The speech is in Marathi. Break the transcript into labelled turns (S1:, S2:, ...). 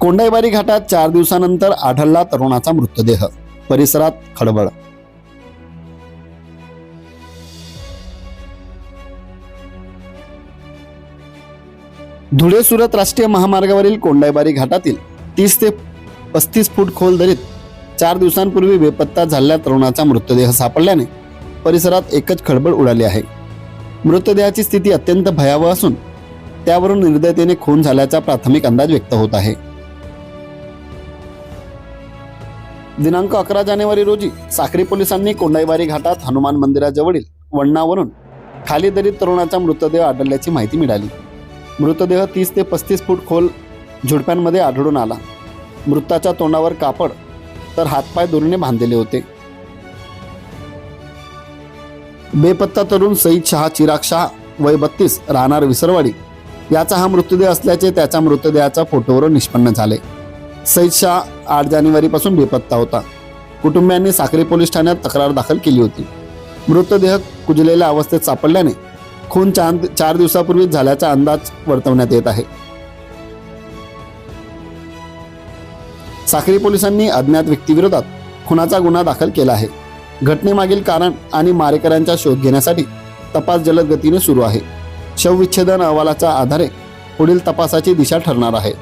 S1: कोंडाईबारी घाटात 4 दिवसानंतर आढळला तरुणाचा मृतदेह, परिसरात खळबळ। धुळे सुरत राष्ट्रीय महामार्गावरील कोंडाईबारी घाटातील 30 ते 35 फूट खोल दरीत 4 दिवसांपूर्वी बेपत्ता झालेल्या तरुणाचा मृतदेह सापडल्याने परिसरात एकच खळबळ उडाली आहे। मृतदेहाची स्थिती अत्यंत भयावह असून त्यावरून निर्दयतेने खून झाल्याचा प्राथमिक अंदाज व्यक्त होत आहे। दिनांक 11 जानेवारी रोजी साक्री पोलिसांनी कोंडाईबारी घाटात हनुमान मंदिराजवळील वळणावरून खाली दरीत तरुणाचा मृतदेह आढळल्याची माहिती मिळाली। मृतदेह 30 ते 35 फूट खोल झुडप्यांमध्ये आढळून आला। मृताच्या तोंडावर कापड तर हातपाय दोरीने बांधलेले होते। बेपत्ता तरुण सईद शाह चिराग शाह वय 32 राहणार विसरवाडी याचा हा मृतदेह असल्याचे त्याच्या मृतदेहाच्या फोटोवरून निष्पन्न झाले। सईद शाह 8 जानेवारीपासून बेपत्ता होता। कुटुंबियांनी साक्री पोलीस ठाण्यात तक्रार दाखल केली होती। मृतदेह कुजलेल्या अवस्थेत सापडल्याने खून 4 दिवसापूर्वी झाल्याचा अंदाज वर्तवण्यात येत आहे। साक्री पोलिसांनी अज्ञात व्यक्तीविरोधात खुनाचा गुन्हा दाखल केला आहे। घटनेमागील कारण आणि मारेकऱ्यांचा शोध घेण्यासाठी तपास जलद गतीने सुरू आहे। शवविच्छेदन अहवालाच्या आधारे पुढील तपासाची दिशा ठरणार आहे।